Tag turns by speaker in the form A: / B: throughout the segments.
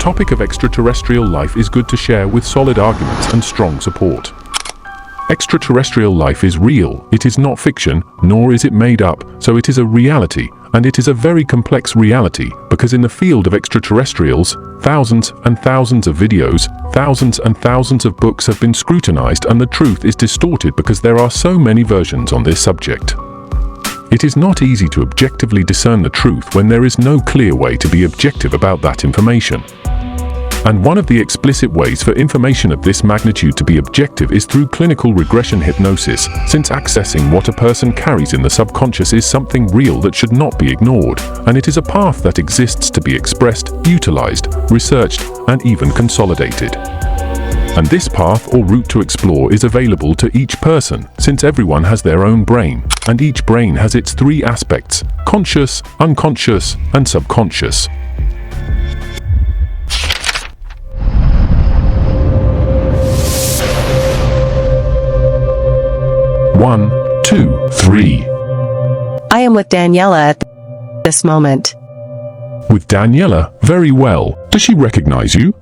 A: topic of extraterrestrial life is good to share with solid arguments and strong support. Extraterrestrial life is real, it is not fiction, nor is it made up, so it is a reality, and it is a very complex reality, because in the field of extraterrestrials, thousands and thousands of videos, thousands and thousands of books have been scrutinized, and the truth is distorted because there are so many versions on this subject. It is not easy to objectively discern the truth when there is no clear way to be objective about that information. And one of the explicit ways for information of this magnitude to be objective is through clinical regression hypnosis, since accessing what a person carries in the subconscious is something real that should not be ignored, and it is a path that exists to be expressed, utilized, researched, and even consolidated. And this path or route to explore is available to each person, since everyone has their own brain, and each brain has its three aspects: conscious, unconscious, and subconscious. One, two, three.
B: I am with Daniela at this moment.
A: With Daniela? Very well. Does she recognize you?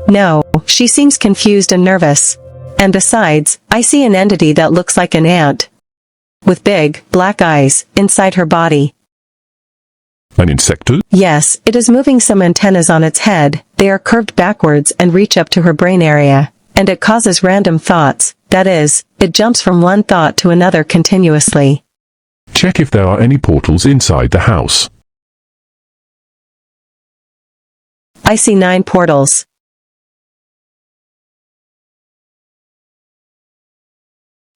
B: No, she seems confused and nervous. And besides, I see an entity that looks like an ant, with big, black eyes, inside her body.
A: An insectoid?
B: Yes, it is moving some antennas on its head. They are curved backwards and reach up to her brain area. And it causes random thoughts. That is, it jumps from one thought to another continuously.
A: Check if there are any portals inside the house.
B: I see 9 portals.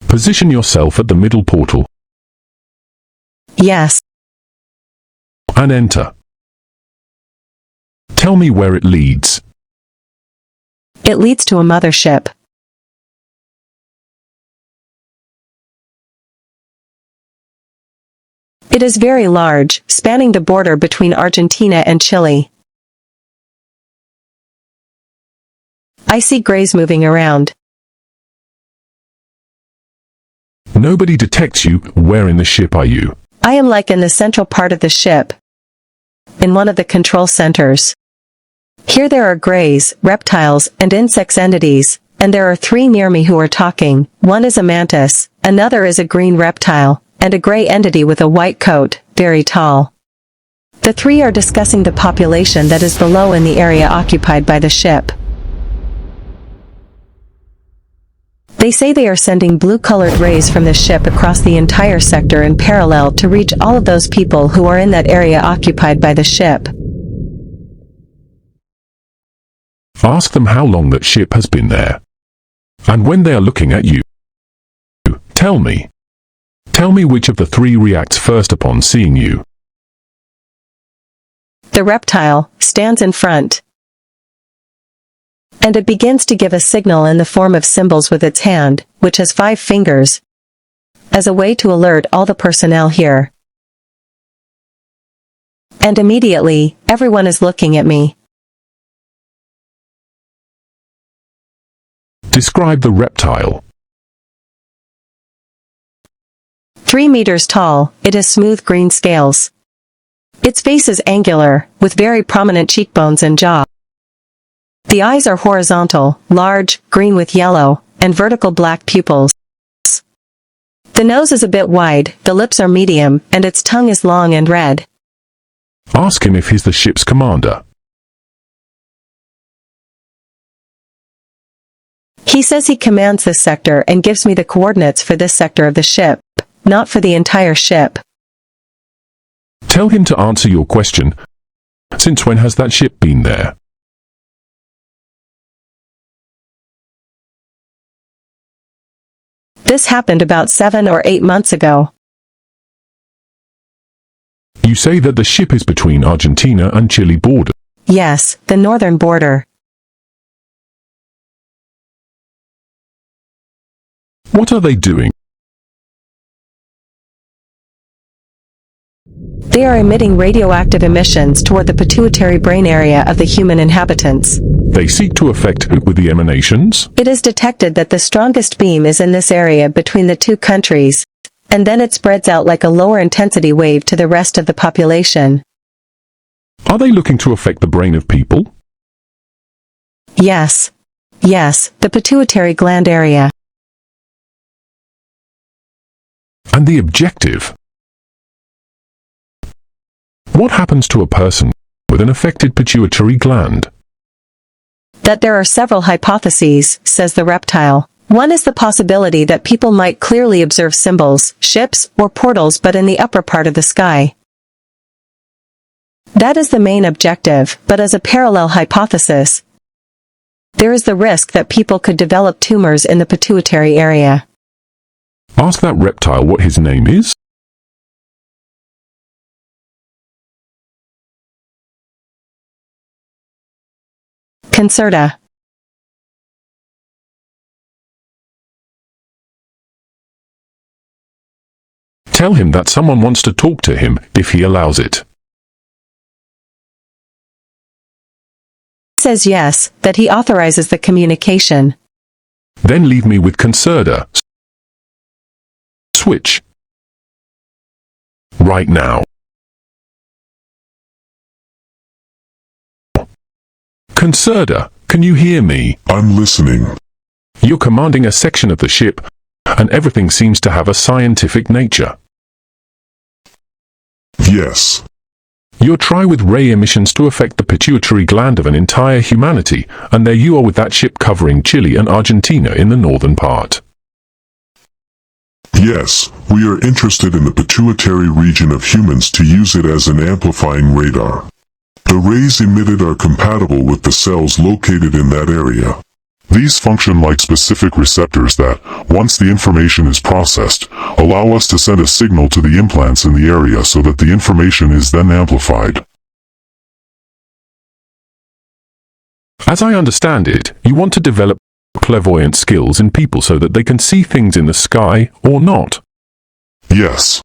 A: Position yourself at the middle portal.
B: Yes.
A: And enter. Tell me where it leads.
B: It leads to a mothership. It is very large, spanning the border between Argentina and Chile. I see grays moving around.
A: Nobody detects you. Where in the ship are you?
B: I am like in the central part of the ship, in one of the control centers. Here there are grays, reptiles, and insects entities, and there are 3 near me who are talking. One is a mantis, another is a green reptile, and a gray entity with a white coat, very tall. The 3 are discussing the population that is below in the area occupied by the ship. They say they are sending blue-colored rays from the ship across the entire sector in parallel to reach all of those people who are in that area occupied by the ship.
A: Ask them how long that ship has been there. And when they are looking at you. Tell me. Tell me which of the 3 reacts first upon seeing you.
B: The reptile stands in front. And it begins to give a signal in the form of symbols with its hand, which has 5 fingers, as a way to alert all the personnel here. And immediately, everyone is looking at me.
A: Describe the reptile.
B: 3 meters tall, it has smooth green scales. Its face is angular, with very prominent cheekbones and jaw. The eyes are horizontal, large, green with yellow, and vertical black pupils. The nose is a bit wide, the lips are medium, and its tongue is long and red.
A: Ask him if he's the ship's commander.
B: He says he commands this sector and gives me the coordinates for this sector of the ship, not for the entire ship.
A: Tell him to answer your question. Since when has that ship been there?
B: This happened about 7 or 8 months ago.
A: You say that the ship is between Argentina and Chile border.
B: Yes, the northern border.
A: What are they doing?
B: They are emitting radioactive emissions toward the pituitary brain area of the human inhabitants.
A: They seek to affect with the emanations?
B: It is detected that the strongest beam is in this area between the 2 countries, and then it spreads out like a lower intensity wave to the rest of the population.
A: Are they looking to affect the brain of people?
B: Yes. Yes, the pituitary gland area.
A: And the objective? What happens to a person with an affected pituitary gland?
B: That there are several hypotheses, says the reptile. One is the possibility that people might clearly observe symbols, ships, or portals but in the upper part of the sky. That is the main objective, but as a parallel hypothesis, there is the risk that people could develop tumors in the pituitary area.
A: Ask that reptile what his name is.
B: Concerta.
A: Tell him that someone wants to talk to him, if he allows it.
B: Says yes, that he authorizes the communication.
A: Then leave me with Concerta. Switch. Right now. Concerta, can you hear me?
C: I'm listening.
A: You're commanding a section of the ship, and everything seems to have a scientific nature.
C: Yes.
A: You try with ray emissions to affect the pituitary gland of an entire humanity, and there you are with that ship covering Chile and Argentina in the northern part.
C: Yes, we are interested in the pituitary region of humans to use it as an amplifying radar. The rays emitted are compatible with the cells located in that area. These function like specific receptors that, once the information is processed, allow us to send a signal to the implants in the area so that the information is then amplified.
A: As I understand it, you want to develop clairvoyant skills in people so that they can see things in the sky, or not?
C: Yes.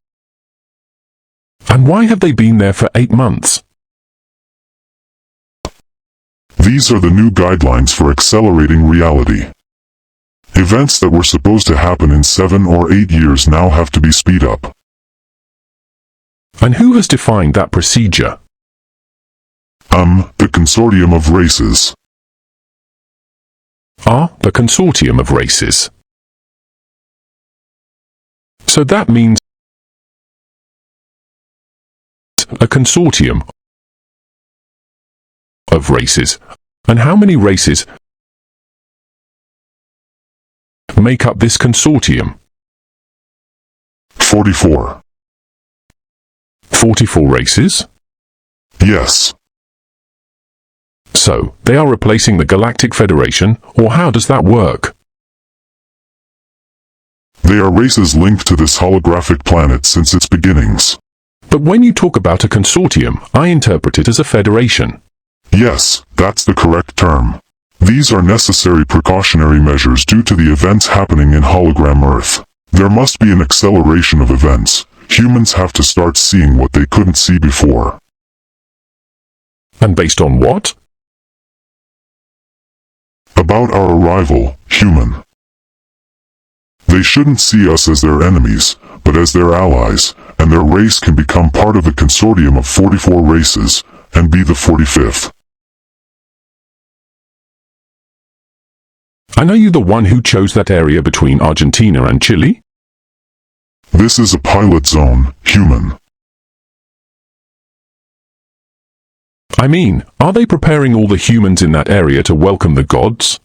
A: And why have they been there for 8 months?
C: These are the new guidelines for accelerating reality. Events that were supposed to happen in 7 or 8 years now have to be speed up.
A: And who has defined that procedure?
C: The consortium of races.
A: The consortium of races. So that means a consortium of races. And how many races make up this consortium?
C: 44.
A: 44 races?
C: Yes.
A: So, they are replacing the Galactic Federation, or how does that work?
C: They are races linked to this holographic planet since its beginnings.
A: But when you talk about a consortium, I interpret it as a federation.
C: Yes, that's the correct term. These are necessary precautionary measures due to the events happening in hologram Earth. There must be an acceleration of events. Humans have to start seeing what they couldn't see before.
A: And based on what?
C: About our arrival, human. They shouldn't see us as their enemies, but as their allies, and their race can become part of the consortium of 44 races, and be the 45th.
A: And are you the one who chose that area between Argentina and Chile?
C: This is a pilot zone, human.
A: I mean, are they preparing all the humans in that area to welcome the gods?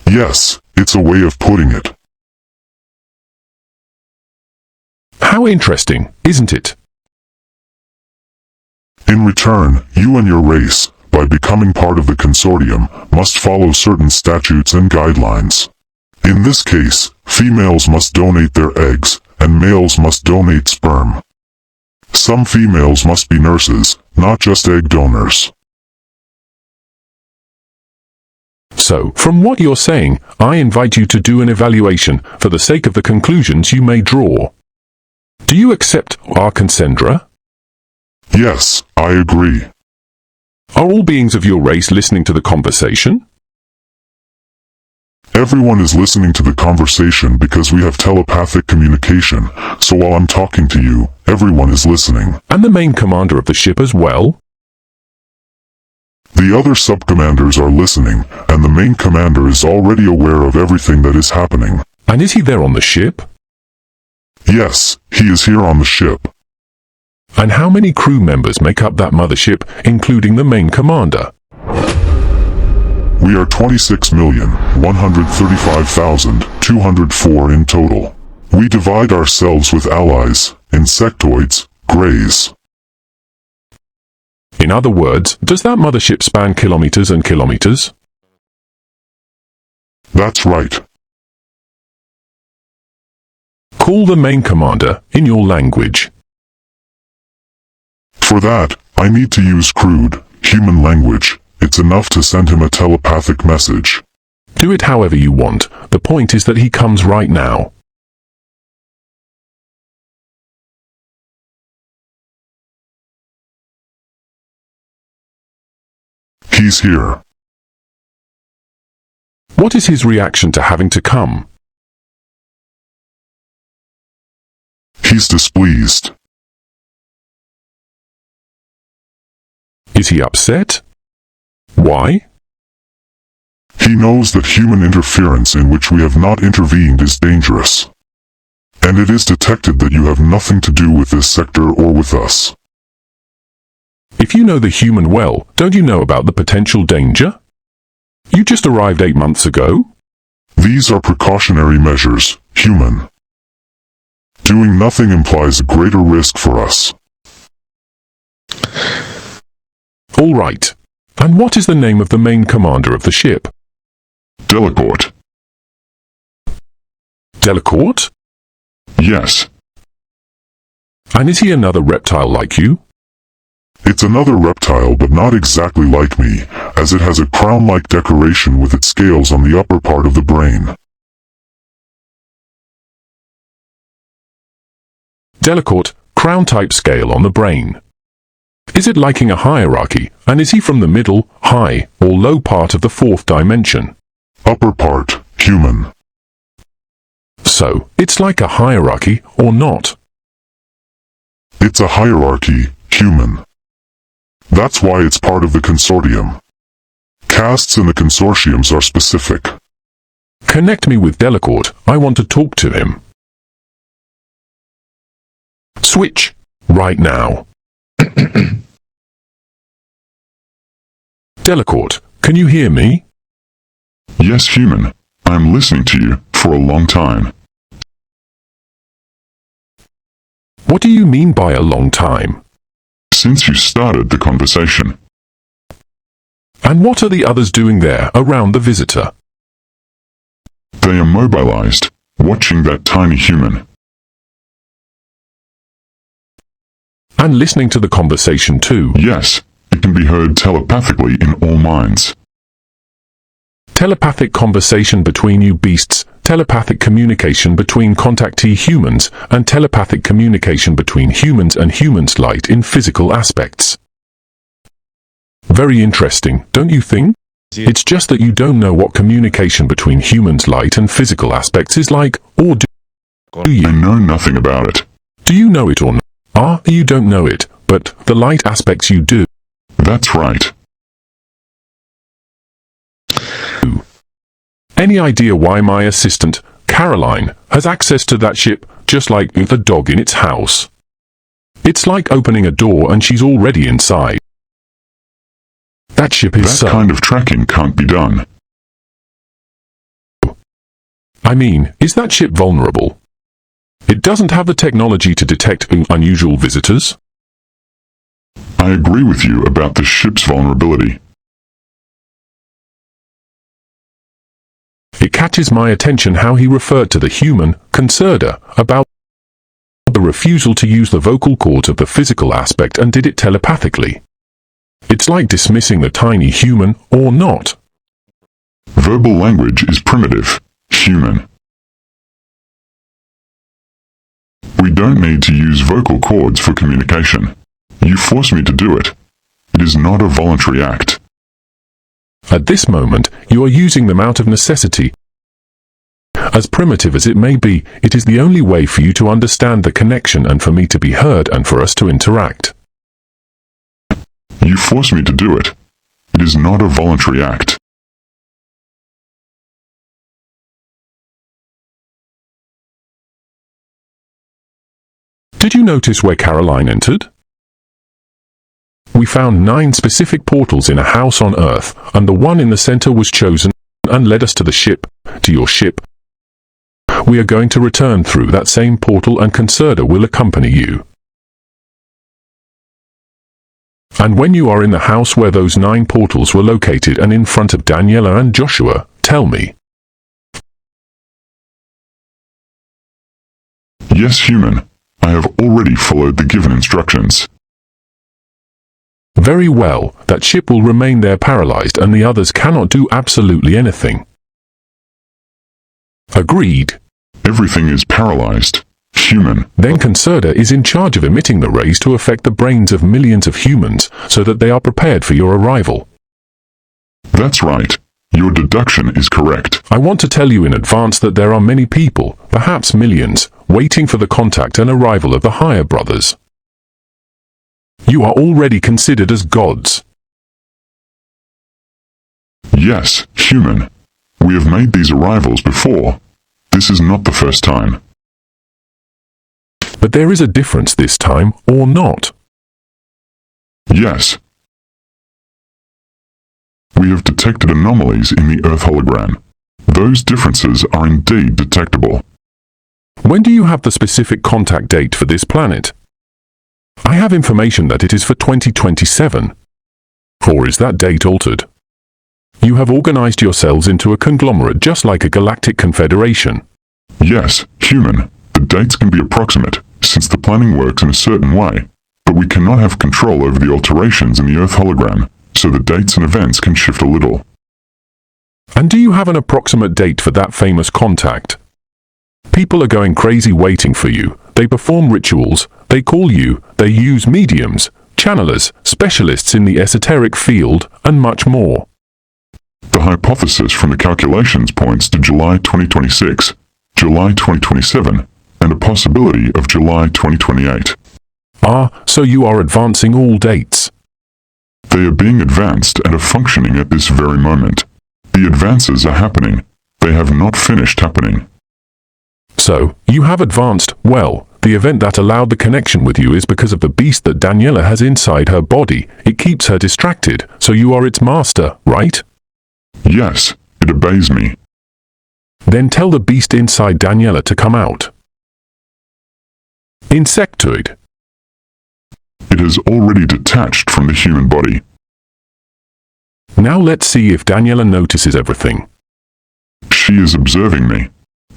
C: Yes, it's a way of putting it.
A: How interesting, isn't it?
C: In return, you and your race, by becoming part of the consortium, must follow certain statutes and guidelines. In this case, females must donate their eggs, and males must donate sperm. Some females must be nurses, not just egg donors.
A: So, from what you're saying, I invite you to do an evaluation for the sake of the conclusions you may draw. Do you accept our consendra?
C: Yes, I agree.
A: Are all beings of your race listening to the conversation?
C: Everyone is listening to the conversation because we have telepathic communication, so while I'm talking to you, everyone is listening.
A: And the main commander of the ship as well?
C: The other sub-commanders are listening, and the main commander is already aware of everything that is happening.
A: And is he there on the ship?
C: Yes, he is here on the ship.
A: And how many crew members make up that mothership, including the main commander?
C: We are 26,135,204 in total. We divide ourselves with allies, insectoids, greys.
A: In other words, does that mothership span kilometers and kilometers?
C: That's right.
A: Call the main commander in your language.
C: For that, I need to use crude, human language. It's enough to send him a telepathic message.
A: Do it however you want. The point is that he comes right now.
C: He's here.
A: What is his reaction to having to come?
C: He's displeased.
A: Is he upset? Why?
C: He knows that human interference in which we have not intervened is dangerous. And it is detected that you have nothing to do with this sector or with us.
A: If you know the human well, don't you know about the potential danger? You just arrived 8 months ago?
C: These are precautionary measures, human. Doing nothing implies a greater risk for us.
A: All right. And what is the name of the main commander of the ship?
C: Delacourt.
A: Delacourt?
C: Yes.
A: And is he another reptile like you?
C: It's another reptile but not exactly like me, as it has a crown-like decoration with its scales on the upper part of the brain.
A: Delacourt, crown-type scale on the brain. Is it liking a hierarchy, and is he from the middle, high, or low part of the fourth dimension?
C: Upper part, human.
A: So, it's like a hierarchy, or not?
C: It's a hierarchy, human. That's why it's part of the consortium. Castes in the consortiums are specific.
A: Connect me with Delacourt, I want to talk to him. Switch, right now. Delacourt, can you hear me?
C: Yes, human. I'm listening to you for a long time.
A: What do you mean by a long time?
C: Since you started the conversation.
A: And what are the others doing there around the visitor?
C: They are mobilized, watching that tiny human.
A: And listening to the conversation too.
C: Yes, it can be heard telepathically in all minds.
A: Telepathic conversation between you beasts, telepathic communication between contactee humans, and telepathic communication between humans and humans light in physical aspects. Very interesting, don't you think? It's just that you don't know what communication between humans light and physical aspects is like, or do you?
C: I know nothing about it.
A: Do you know it or not? You don't know it, but the light aspects you do.
C: That's right.
A: Any idea why my assistant, Caroline, has access to that ship, just like the dog in its house? It's like opening a door and she's already inside. That ship is
C: That kind of tracking can't be done.
A: I mean, is that ship vulnerable? It doesn't have the technology to detect unusual visitors?
C: I agree with you about the ship's vulnerability.
A: It catches my attention how he referred to the human, concerda, about the refusal to use the vocal cords of the physical aspect and did it telepathically. It's like dismissing the tiny human, or not.
C: Verbal language is primitive, human. We don't need to use vocal cords for communication. You force me to do it. It is not a voluntary act.
A: At this moment, you are using them out of necessity. As primitive as it may be, it is the only way for you to understand the connection and for me to be heard and for us to interact.
C: You force me to do it. It is not a voluntary act.
A: Did you notice where Caroline entered? We found 9 specific portals in a house on Earth, and the one in the center was chosen and led us to the ship, to your ship. We are going to return through that same portal and Concerta will accompany you. And when you are in the house where those 9 portals were located and in front of Daniela and Joshua, tell me.
C: Yes, human. I have already followed the given instructions.
A: Very well, that ship will remain there paralyzed and the others cannot do absolutely anything. Agreed.
C: Everything is paralyzed. Human.
A: Then Concerta is in charge of emitting the rays to affect the brains of millions of humans so that they are prepared for your arrival.
C: That's right. Your deduction is correct.
A: I want to tell you in advance that there are many people, perhaps millions, waiting for the contact and arrival of the higher brothers. You are already considered as gods.
C: Yes, human. We have made these arrivals before. This is not the first time.
A: But there is a difference this time, or not?
C: Yes. We have detected anomalies in the Earth hologram. Those differences are indeed detectable.
A: When do you have the specific contact date for this planet? I have information that it is for 2027. Or is that date altered? You have organized yourselves into a conglomerate just like a galactic confederation.
C: Yes, human. The dates can be approximate, since the planning works in a certain way. But we cannot have control over the alterations in the Earth hologram, so the dates and events can shift a little.
A: And do you have an approximate date for that famous contact? People are going crazy waiting for you. They perform rituals, they call you, they use mediums, channelers, specialists in the esoteric field, and much more.
C: The hypothesis from the calculations points to July 2026, July 2027, and a possibility of July 2028.
A: Ah, so you are advancing all dates.
C: They are being advanced and are functioning at this very moment. The advances are happening. They have not finished happening.
A: So, you have advanced, well, the event that allowed the connection with you is because of the beast that Daniela has inside her body. It keeps her distracted, so you are its master, right?
C: Yes, it obeys me.
A: Then tell the beast inside Daniela to come out. Insectoid.
C: It has already detached from the human body.
A: Now let's see if Daniela notices everything.
C: She is observing me.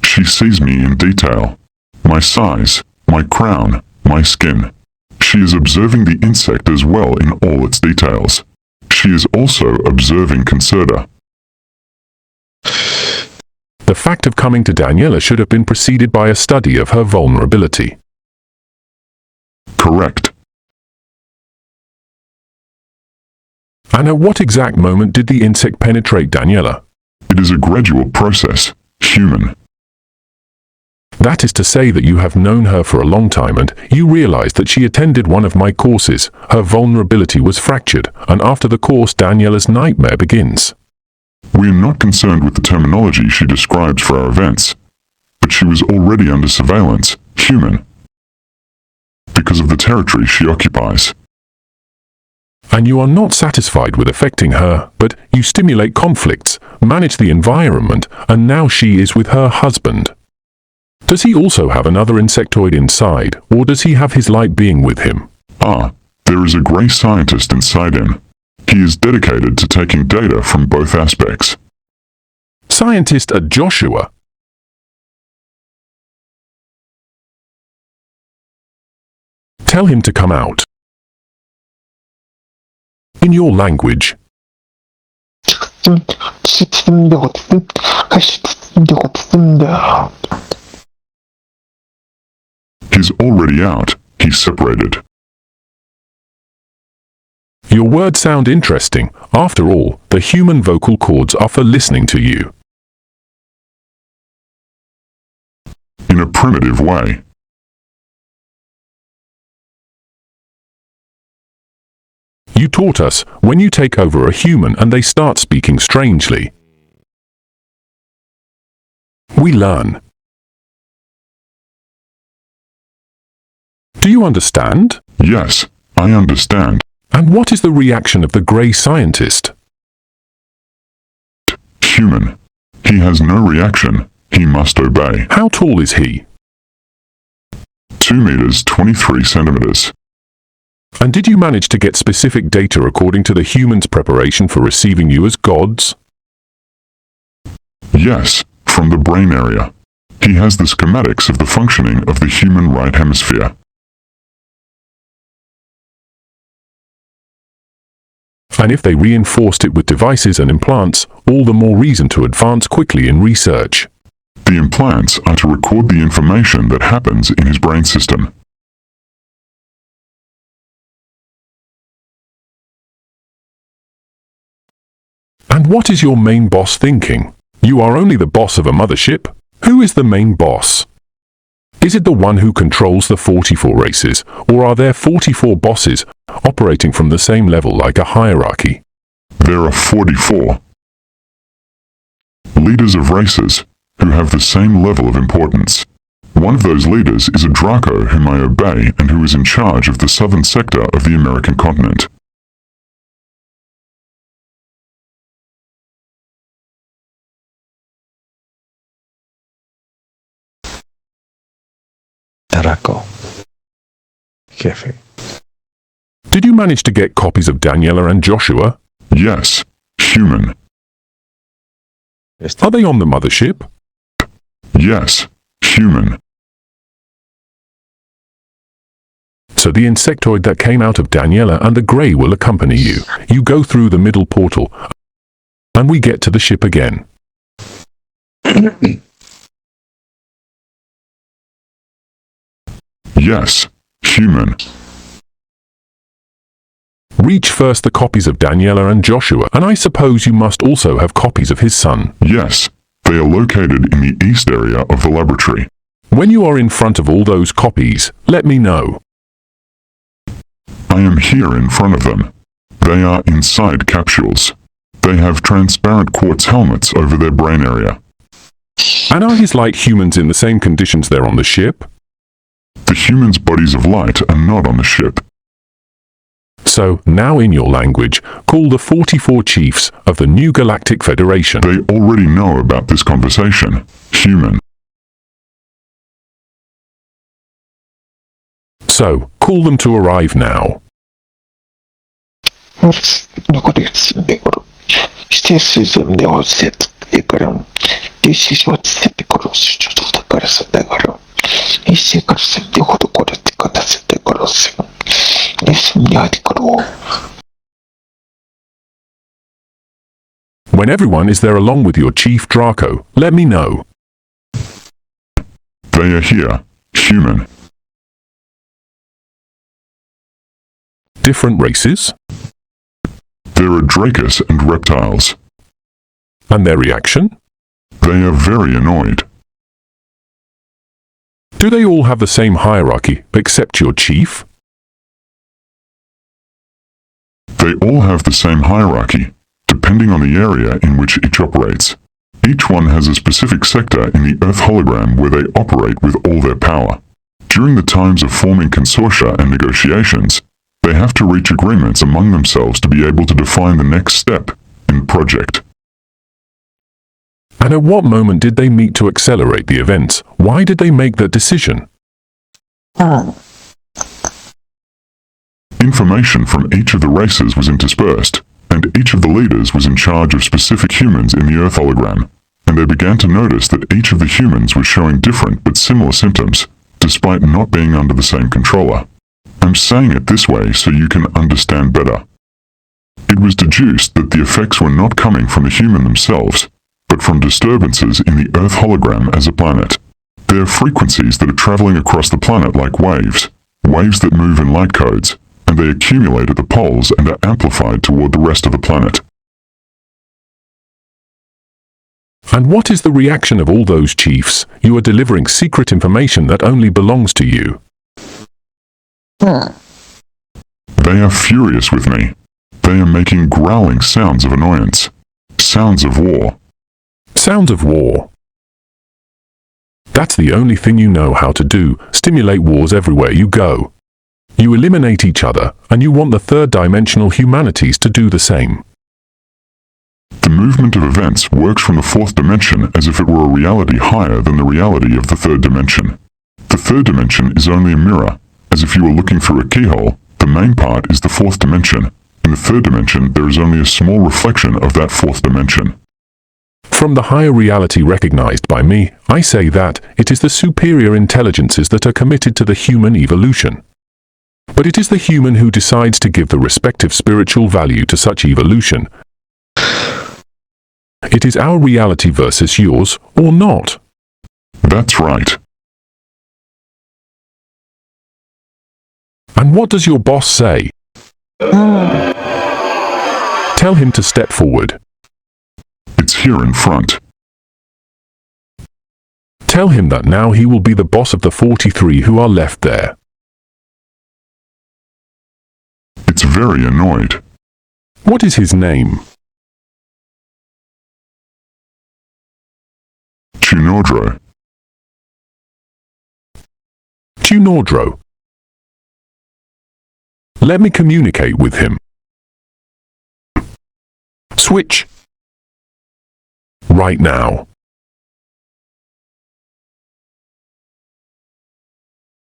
C: She sees me in detail. My size, my crown, my skin. She is observing the insect as well in all its details. She is also observing Concerta.
A: The fact of coming to Daniela should have been preceded by a study of her vulnerability.
C: Correct.
A: And at what exact moment did the insect penetrate Daniela?
C: It is a gradual process, human.
A: That is to say that you have known her for a long time and you realized that she attended one of my courses, her vulnerability was fractured, and after the course Daniela's nightmare begins.
C: We are not concerned with the terminology she describes for our events, but she was already under surveillance, human, because of the territory she occupies.
A: And you are not satisfied with affecting her, but you stimulate conflicts, manage the environment, and now she is with her husband. Does he also have another insectoid inside, or does he have his light being with him?
C: Ah, there is a grey scientist inside him. He is dedicated to taking data from both aspects.
A: Scientist at Joshua. Tell him to come out. In your language.
C: He's already out. He's separated.
A: Your words sound interesting. After all, the human vocal cords are for listening to you.
C: In a primitive way.
A: You You taught us, when you take over a human and they start speaking strangely, we learn. Do you understand?
C: Yes, I understand.
A: And what is the reaction of the grey scientist?
C: Human. He has no reaction. He must obey.
A: How tall is he?
C: 2 meters 23 centimeters.
A: And did you manage to get specific data according to the human's preparation for receiving you as gods?
C: Yes, from the brain area. He has the schematics of the functioning of the human right hemisphere.
A: And if they reinforced it with devices and implants, all the more reason to advance quickly in research.
C: The implants are to record the information that happens in his brain system.
A: And what is your main boss thinking? You are only the boss of a mothership. Who is the main boss? Is it the one who controls the 44 races, or are there 44 bosses operating from the same level like a hierarchy?
C: There are 44 leaders of races who have the same level of importance. One of those leaders is a Draco whom I obey and who is in charge of the southern sector of the American continent.
D: Draco. Jefe.
A: Did you manage to get copies of Daniela and Joshua?
C: Yes, human.
A: Are they on the mothership?
C: Yes, human.
A: So the insectoid that came out of Daniela and the Grey will accompany you. You go through the middle portal, and we get to the ship again.
C: Yes, human.
A: Reach first the copies of Daniela and Joshua, and I suppose you must also have copies of his son.
C: Yes, they are located in the east area of the laboratory.
A: When you are in front of all those copies, let me know.
C: I am here in front of them. They are inside capsules. They have transparent quartz helmets over their brain area.
A: And are his like humans in the same conditions they're on the ship?
C: The humans' bodies of light are not on the ship.
A: So, now in your language, call the 44 chiefs of the new Galactic Federation.
C: They already know about this conversation. Human.
A: So, call them to arrive now. When everyone is there along with your chief Draco, let me know.
C: They are here. Human.
A: Different races?
C: There are Dracus and reptiles.
A: And their reaction?
C: They are very annoyed.
A: Do they all have the same hierarchy, except your chief?
C: They all have the same hierarchy, depending on the area in which each operates. Each one has a specific sector in the Earth hologram where they operate with all their power. During the times of forming consortia and negotiations, they have to reach agreements among themselves to be able to define the next step in the project.
A: And at what moment did they meet to accelerate the events? Why did they make that decision?
C: Information from each of the races was interspersed, and each of the leaders was in charge of specific humans in the Earth hologram, and they began to notice that each of the humans was showing different but similar symptoms, despite not being under the same controller. I'm saying it this way so you can understand better. It was deduced that the effects were not coming from the human themselves, but from disturbances in the Earth hologram as a planet. They are frequencies that are traveling across the planet like waves, waves that move in light codes, and they accumulate at the poles and are amplified toward the rest of the planet.
A: And what is the reaction of all those chiefs? You are delivering secret information that only belongs to you.
C: They are furious with me. They are making growling sounds of annoyance. Sounds of war.
A: Sounds of war. That's the only thing you know how to do, stimulate wars everywhere you go. You eliminate each other, and you want the third-dimensional humanities to do the same.
C: The movement of events works from the fourth dimension as if it were a reality higher than the reality of the third dimension. The third dimension is only a mirror, as if you were looking through a keyhole. The main part is the fourth dimension. In the third dimension, there is only a small reflection of that fourth dimension.
A: From the higher reality recognized by me, I say that it is the superior intelligences that are committed to the human evolution. But it is the human who decides to give the respective spiritual value to such evolution. It is our reality versus yours, or not.
C: That's right.
A: And what does your boss say? Tell him to step forward.
C: It's here in front.
A: Tell him that now he will be the boss of the 43 who are left there.
C: It's very annoyed.
A: What is his name?
C: Chinodro.
A: Chinodro. Let me communicate with him. Switch. Right now.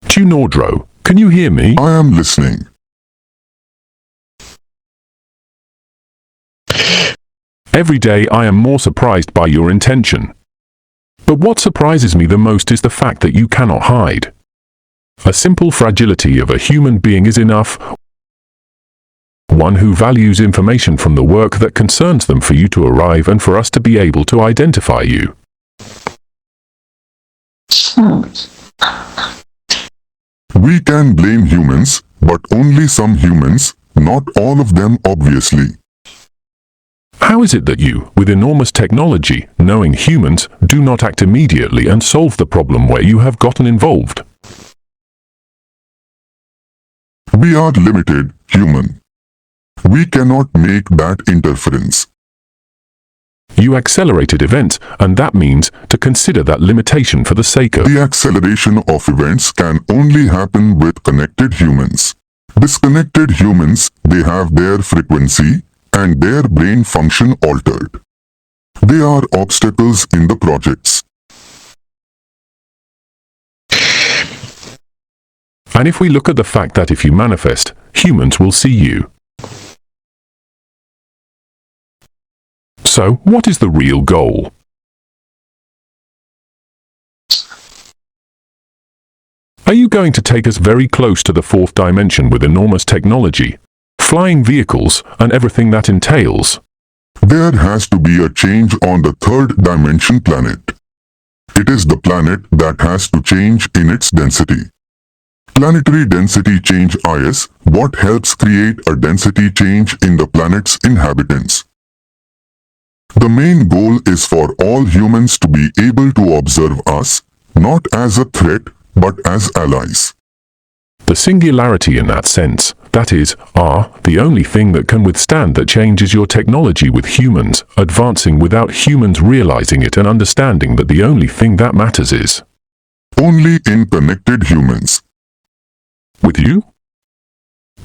A: Chinodro, can you hear me?
C: I am listening.
A: Every day I am more surprised by your intention. But what surprises me the most is the fact that you cannot hide. A simple fragility of a human being is enough. One who values information from the work that concerns them for you to arrive and for us to be able to identify you.
C: We can blame humans, but only some humans, not all of them obviously.
A: How is it that you, with enormous technology, knowing humans, do not act immediately and solve the problem where you have gotten involved?
C: We are limited, human. We cannot make that interference.
A: You accelerated events, and that means to consider that limitation for the sake of...
C: The acceleration of events can only happen with connected humans. Disconnected humans, they have their frequency and their brain function altered. They are obstacles in the projects.
A: And if we look at the fact that if you manifest, humans will see you. So, what is the real goal? Are you going to take us very close to the fourth dimension with enormous technology, flying vehicles, and everything that entails?
C: There has to be a change on the third dimension planet. It is the planet that has to change in its density. Planetary density change is what helps create a density change in the planet's inhabitants. The main goal is for all humans to be able to observe us, not as a threat, but as allies.
A: The singularity in that sense, that is, the only thing that can withstand that change is your technology with humans, advancing without humans realizing it and understanding that the only thing that matters is
C: only in connected humans.
A: With you?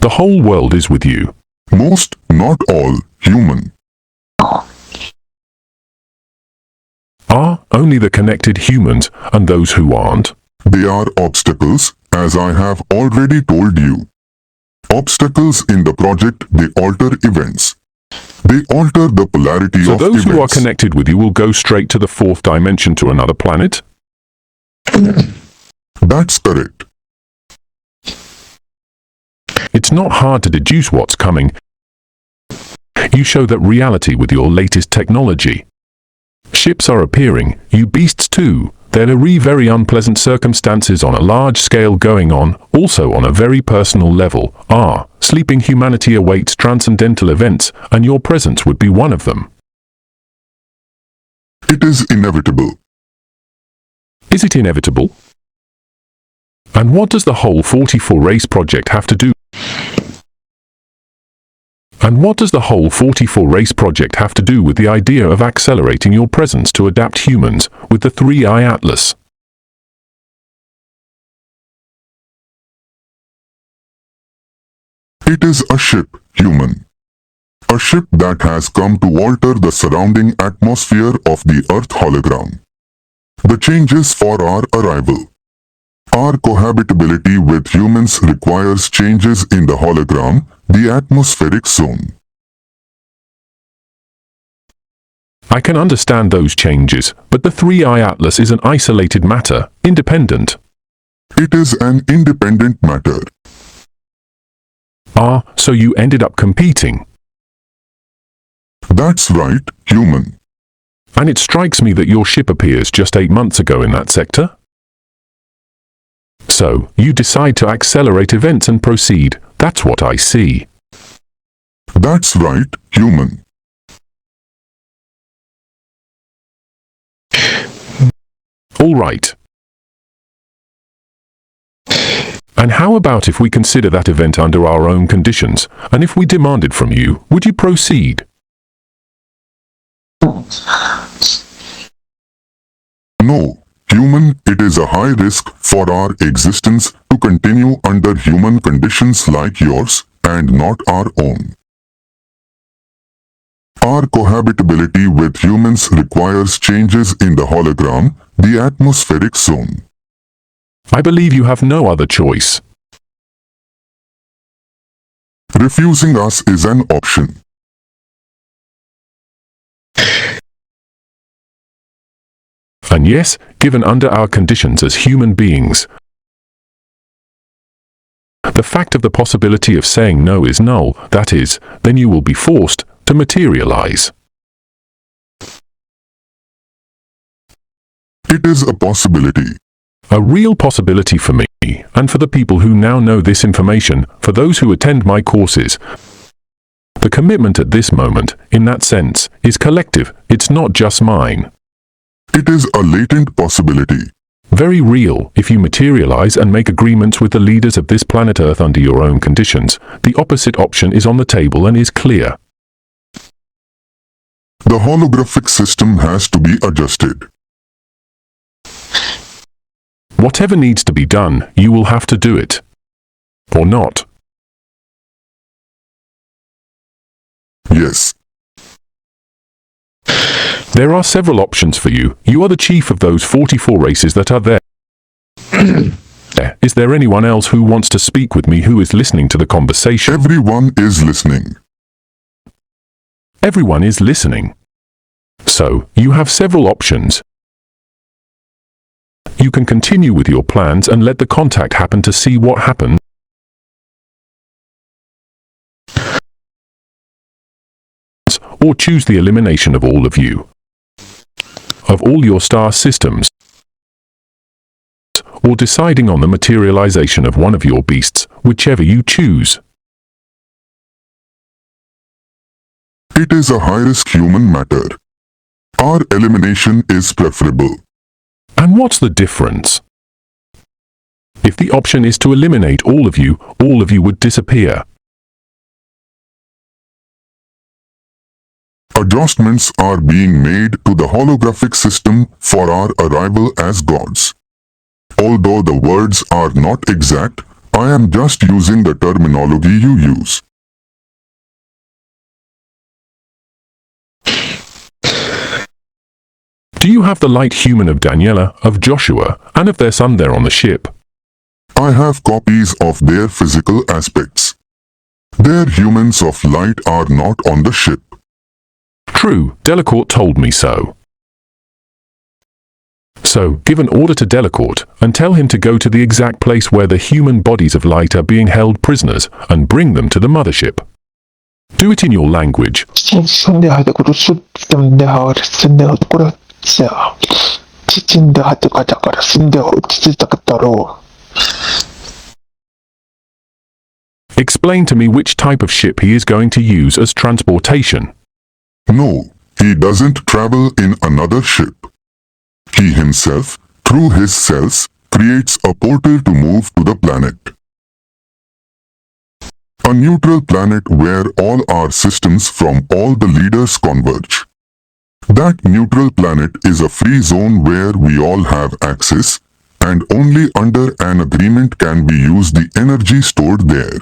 A: The whole world is with you.
C: Most, not all, human.
A: Are only the connected humans, and those who aren't?
C: They are obstacles, as I have already told you. Obstacles in the project, they alter events. They alter the polarity
A: So
C: of
A: those
C: events.
A: who are connected with you will go straight to the fourth dimension to another planet?
C: That's correct.
A: It's not hard to deduce what's coming. You show that reality with your latest technology. Ships are appearing, you beasts too. There are very unpleasant circumstances on a large scale going on, also on a very personal level. Sleeping humanity awaits transcendental events, and your presence would be one of them.
C: It is inevitable.
A: Is it inevitable? And what does the whole 44 race project have to do? And what does the whole 44 race project have to do with the idea of accelerating your presence to adapt humans with the 3-eye atlas?
C: It is a ship, human. A ship that has come to alter the surrounding atmosphere of the Earth hologram. The changes for our arrival. Our cohabitability with humans requires changes in the hologram, the atmospheric zone.
A: I can understand those changes, but the 3-eye atlas is an isolated matter, independent.
C: It is an independent matter.
A: Ah, so you ended up competing.
C: That's right, human.
A: And it strikes me that your ship appears just 8 months ago in that sector? So, you decide to accelerate events and proceed. That's what I see.
C: That's right, human.
A: All right. And how about if we consider that event under our own conditions, and if we demanded from you, would you proceed?
C: No, human, it is a high risk for our existence to continue under human conditions like yours, and not our own. Our cohabitability with humans requires changes in the hologram, the atmospheric zone.
A: I believe you have no other choice.
C: Refusing us is an option.
A: And yes, given under our conditions as human beings, the fact of the possibility of saying no is null, that is, then you will be forced to materialize.
C: It is a possibility.
A: A real possibility for me, and for the people who now know this information, for those who attend my courses. The commitment at this moment, in that sense, is collective, it's not just mine.
C: It is a latent possibility.
A: Very real. If you materialize and make agreements with the leaders of this planet Earth under your own conditions, the opposite option is on the table and is clear.
C: The holographic system has to be adjusted.
A: Whatever needs to be done, you will have to do it. Or not.
C: Yes.
A: There are several options for you. You are the chief of those 44 races that are there. Is there anyone else who wants to speak with me who is listening to the conversation?
C: Everyone is listening.
A: Everyone is listening. So, you have several options. You can continue with your plans and let the contact happen to see what happens. Or choose the elimination of all of you. Of all your star systems. Or deciding on the materialization of one of your beasts, whichever you choose.
C: It is a high-risk human matter. Our elimination is preferable.
A: And what's the difference? If the option is to eliminate all of you would disappear.
C: Adjustments are being made to the holographic system for our arrival as gods. Although the words are not exact, I am just using the terminology you use.
A: Do you have the light human of Daniela, of Joshua, and of their son there on the ship?
C: I have copies of their physical aspects. Their humans of light are not on the ship.
A: True, Delacourt told me so. So, give an order to Delacourt, and tell him to go to the exact place where the human bodies of light are being held prisoners, and bring them to the mothership. Do it in your language. Explain to me which type of ship he is going to use as transportation.
C: No, he doesn't travel in another ship. He himself, through his cells, creates a portal to move to the planet. A neutral planet where all our systems from all the leaders converge. That neutral planet is a free zone where we all have access, and only under an agreement can we use the energy stored there.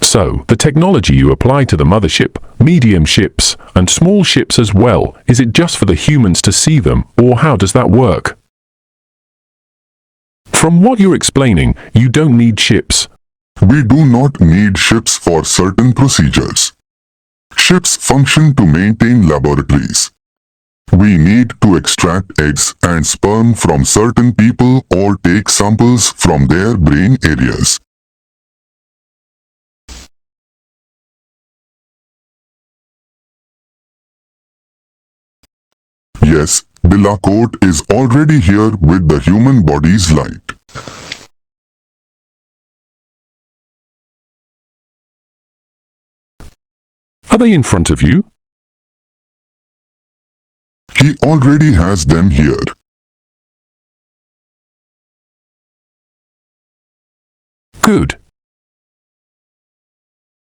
A: So, the technology you apply to the mothership, medium ships, and small ships as well, is it just for the humans to see them, or how does that work? From what you're explaining, you don't need ships.
C: We do not need ships for certain procedures. Ships function to maintain laboratories. We need to extract eggs and sperm from certain people or take samples from their brain areas. Yes, the Galactic is already here with the human body's light.
A: Are they in front of you?
C: He already has them here.
A: Good.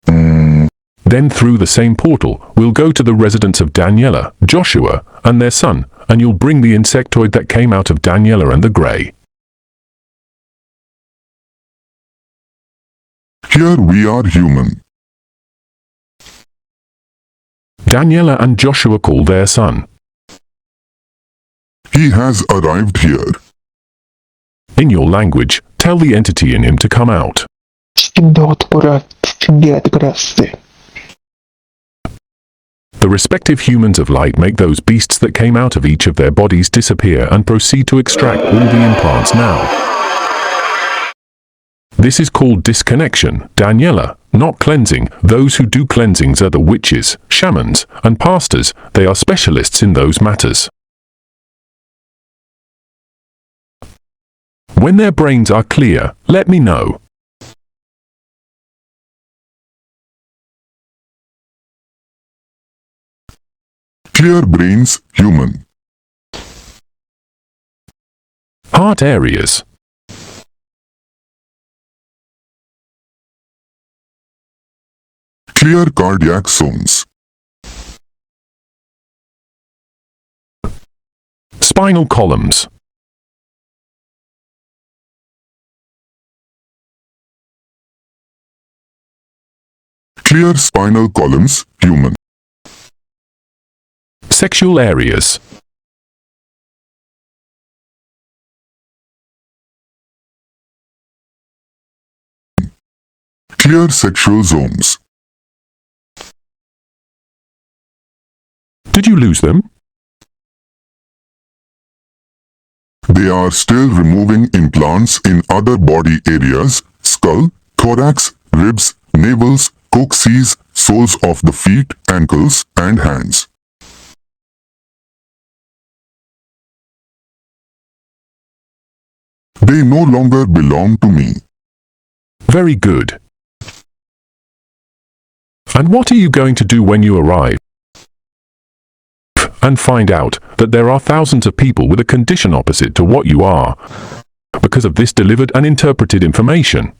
A: Then through the same portal, we'll go to the residence of Daniela, Joshua, and their son, and you'll bring the insectoid that came out of Daniela and the Grey.
C: Here we are human.
A: Daniela and Joshua call their son.
C: He has arrived here.
A: In your language, tell the entity in him to come out. The respective humans of light make those beasts that came out of each of their bodies disappear and proceed to extract all the implants now. This is called disconnection, Daniela, not cleansing. Those who do cleansings are the witches, shamans, and pastors. They are specialists in those matters. When their brains are clear, let me know.
C: Clear brains, human.
A: Heart areas.
C: Clear cardiac zones.
A: Spinal columns.
C: Clear spinal columns, human.
A: Sexual areas.
C: Clear sexual zones.
A: Did you lose them?
C: They are still removing implants in other body areas, skull, thorax, ribs, navels, coccyx, soles of the feet, ankles, and hands. They no longer belong to me.
A: Very good. And what are you going to do when you arrive and find out that there are thousands of people with a condition opposite to what you are because of this delivered and interpreted information?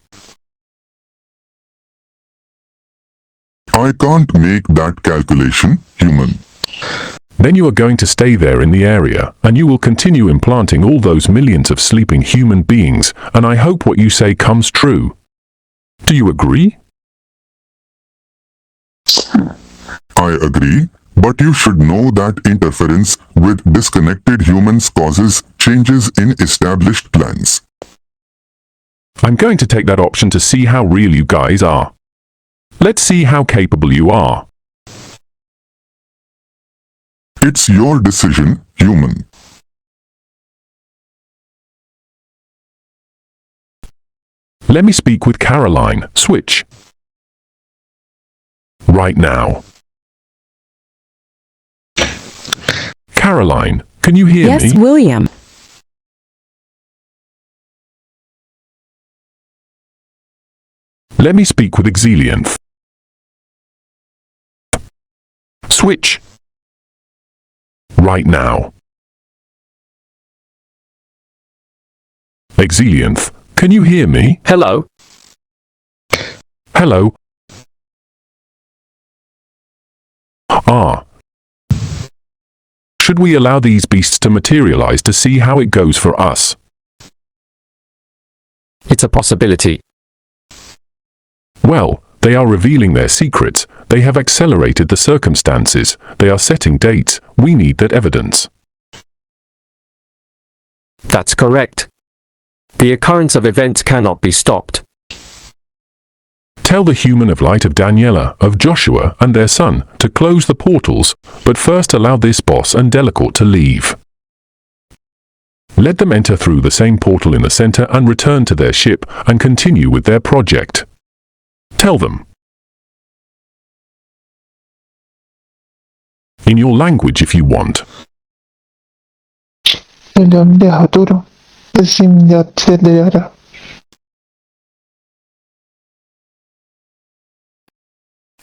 C: I can't make that calculation, human.
A: Then you are going to stay there in the area, and you will continue implanting all those millions of sleeping human beings, and I hope what you say comes true. Do you agree?
C: I agree, but you should know that interference with disconnected humans causes changes in established plans.
A: I'm going to take that option to see how real you guys are. Let's see how capable you are.
C: It's your decision, human.
A: Let me speak with Caroline. Switch. Right now. Caroline, can you hear me?
E: Yes, William.
A: Let me speak with Exelianth. Switch. Right now. Exelianth, can you hear me?
F: Hello.
A: Hello. Ah. Should we allow these beasts to materialize to see how it goes for us?
E: It's a possibility.
A: Well, they are revealing their secrets, they have accelerated the circumstances, they are setting dates, we need that evidence.
E: That's correct. The occurrence of events cannot be stopped.
A: Tell the human of light of Daniela, of Joshua, and their son, to close the portals, but first allow this boss and Delacourt to leave. Let them enter through the same portal in the center and return to their ship and continue with their project. Tell them. In your language if you want.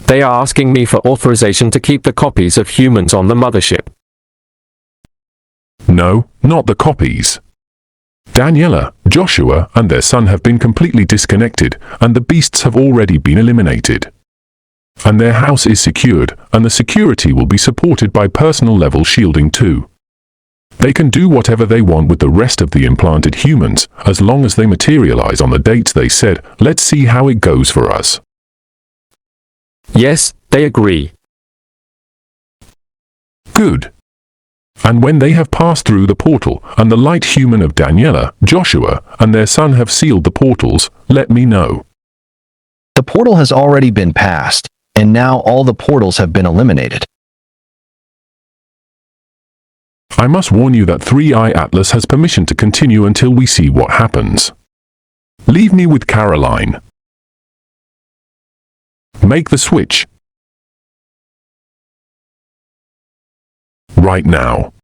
E: They are asking me for authorization to keep the copies of humans on the mothership.
A: No, not the copies. Daniela, Joshua, and their son have been completely disconnected, and the beasts have already been eliminated. And their house is secured, and the security will be supported by personal level shielding too. They can do whatever they want with the rest of the implanted humans, as long as they materialize on the dates they said. Let's see how it goes for us.
E: Yes, they agree.
A: Good. And when they have passed through the portal, and the light human of Daniela, Joshua, and their son have sealed the portals, let me know.
F: The portal has already been passed, and now all the portals have been eliminated.
A: I must warn you that 3-Eye Atlas has permission to continue until we see what happens. Leave me with Caroline. Make the switch. Right now.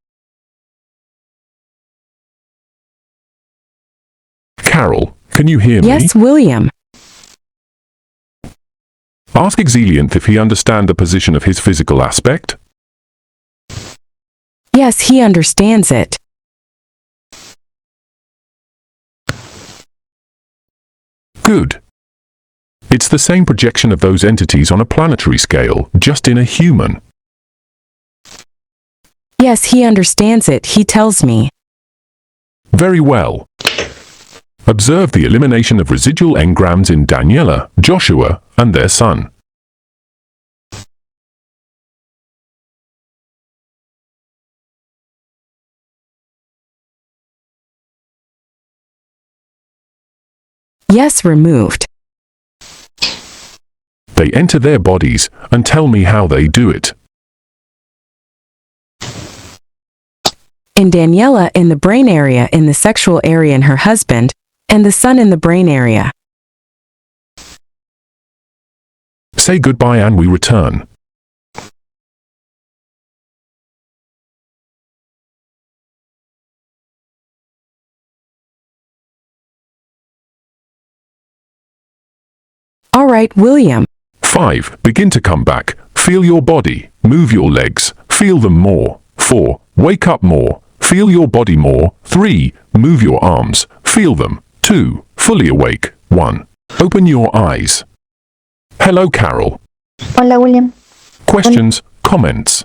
A: Carol, can you hear me?
G: Yes, William.
A: Ask Exelianth if he understands the position of his physical aspect.
G: Yes, he understands it.
A: Good. It's the same projection of those entities on a planetary scale, just in a human.
G: Yes, he understands it, he tells me.
A: Very well. Observe the elimination of residual engrams in Daniela, Joshua, and their son.
G: Yes, removed.
A: They enter their bodies, and tell me how they do it.
G: In Daniela in the brain area, in the sexual area in her husband, and the son in the brain area.
A: Say goodbye and we return.
G: All right, William.
A: 5. Begin to come back. Feel your body. Move your legs. Feel them more. 4. Wake up more. Feel your body more. 3. Move your arms. Feel them. 2. Fully awake. 1. Open your eyes. Hello, Carol.
H: Hola, William.
A: Questions, comments?